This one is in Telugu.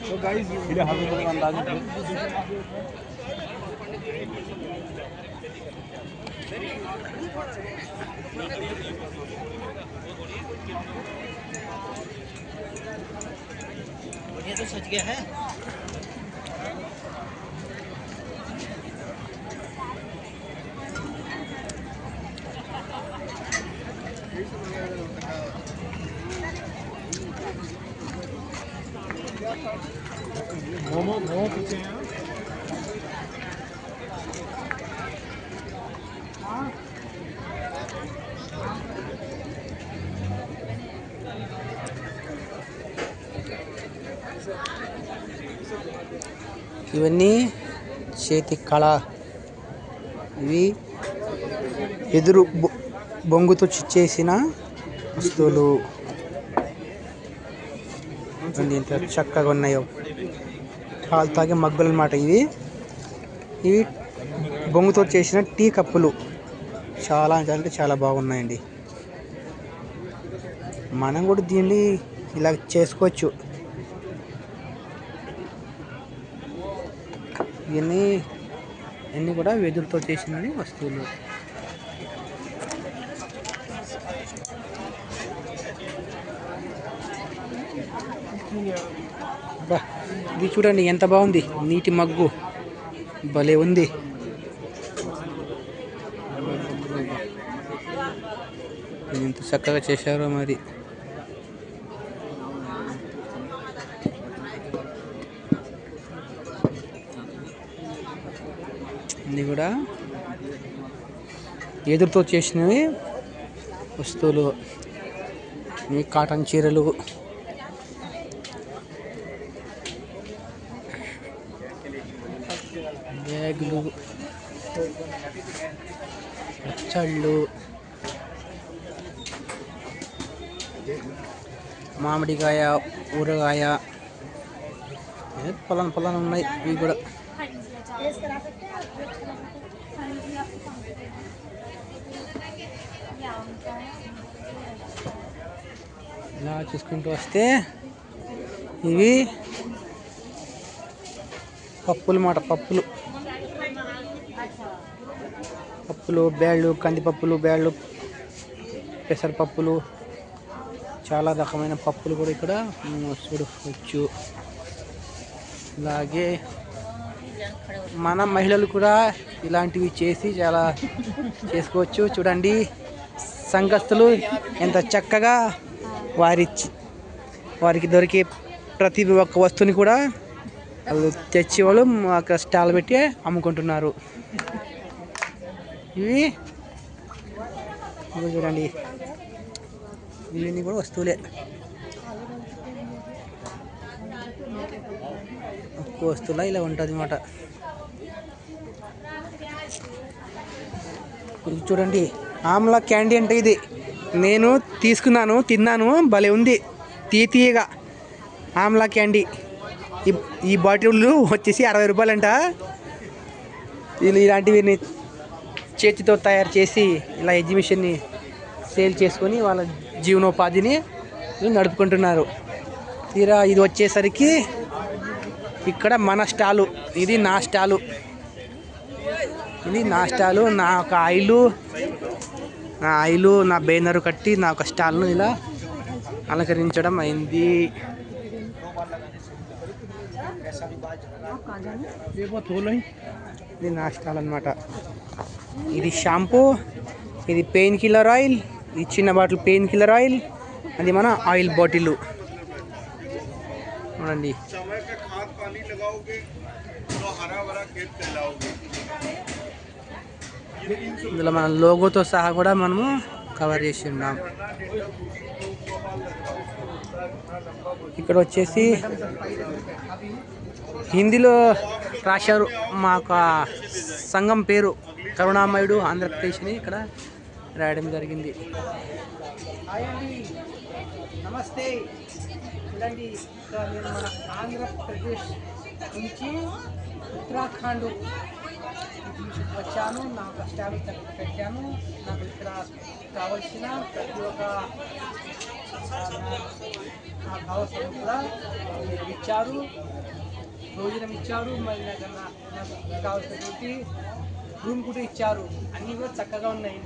तो गाइस ये हर को अंदाज है। ये तो सच गया है। मोमो मोमो पूछे हैं ఇవన్నీ చేతి కళ. ఇవి ఎదురు బొంగుతో చేసిన వస్తువులు. ఎంత చక్కగా ఉన్నాయో. పాలు తాగే మగ్గులు అన్నమాట ఇవి. ఇవి బొంగుతో చేసిన టీ కప్పులు. చాలా అంటే చాలా బాగున్నాయండి. మనం కూడా దీన్ని ఇలా చేసుకోవచ్చు. ఇవన్నీ కూడా వెదురుతో చేసిన వస్తువులు. ఇది చూడండి ఎంత బాగుంది. నీటి మగ్గు భలే ఉంది. ఎంత చక్కగా చేశారో మరి. ఇది కూడా ఎదురుతో చేసినవి వస్తువులు. ఈ కాటన్ చీరలు, బ్యాగులు, పచ్చళ్ళు, మామిడికాయ, ఊరగాయ, పొలం ఉన్నాయి. ఇవి కూడా ఇలా చూసుకుంటూ వస్తే ఇవి పప్పులు మాట. పప్పులు, బ్యాళ్ళు, కందిపప్పులు, బ్యాళ్ళు, పెసరపప్పులు, చాలా రకమైన పప్పులు కూడా ఇక్కడ చూడవచ్చు. అలాగే మన మహిళలు కూడా ఇలాంటివి చేసి చాలా చేసుకోవచ్చు. చూడండి సంఘస్థులు ఎంత చక్కగా వారికి దొరికే ప్రతి ఒక్క వస్తువుని కూడా వాళ్ళు తెచ్చి వాళ్ళు అక్కడ స్టాల్ పెట్టి అమ్ముకుంటున్నారు. ఇవి చూడండి, ఇవన్నీ కూడా వస్తువులే. ఒక్క వస్తువులా ఇలా ఉంటుంది అన్నమాట. ఇది చూడండి ఆమ్లా క్యాండీ అంటే ఇది. నేను తీసుకున్నాను, తిన్నాను, భలే ఉంది తీయగా. ఆమ్లా క్యాండీ. ఈ బాటిల్ వచ్చేసి 60 రూపాయలంట. వీళ్ళు ఇలాంటివి చేతితో తయారు చేసి ఇలా ఎగ్జిబిషన్ని సేల్ చేసుకొని వాళ్ళ జీవనోపాధిని నడుపుకుంటున్నారు. తీరా ఇది వచ్చేసరికి ఇక్కడ మన స్టాలు. ఇది నా స్టాలు. నా ఒక ఆయిలు నా బ్యానరు కట్టి నా ఒక స్టాల్ను ఇలా అలంకరించడం అయింది. ఇది నా స్టాల్ అన్నమాట. ఇది షాంపూ, ఇది పెయిన్ కిల్లర్ ఆయిల్, ఈ చిన్న బాటిల్ పెయిన్ కిల్లర్ ఆయిల్, అది మన ఆయిల్ బాటిల్ చూడండి. ఇందులో మన లోగోతో సహా కూడా మనము కవర్ చేసి ఉన్నాం. ఇక్కడ వచ్చేసి హిందీలో రాశారు. మా సంఘం పేరు కరుణామయుడు ఆంధ్రప్రదేశ్ అని ఇక్కడ రాయడం జరిగింది. నమస్తే. చూడండి నేను మన ఆంధ్రప్రదేశ్ నుంచి ఉత్తరాఖండ్ వచ్చాను. నా కష్టాలు పెట్టాను. నాకు ఇక్కడ కావలసిన ప్రతి ఒక్క భావస్వామి కూడా ఇచ్చారు. భోజనం ఇచ్చారు, మరి నాకు కావాల్సినటువంటి రూమ్ కూడా ఇచ్చారు. అన్నీ కూడా చక్కగా ఉన్నాయి.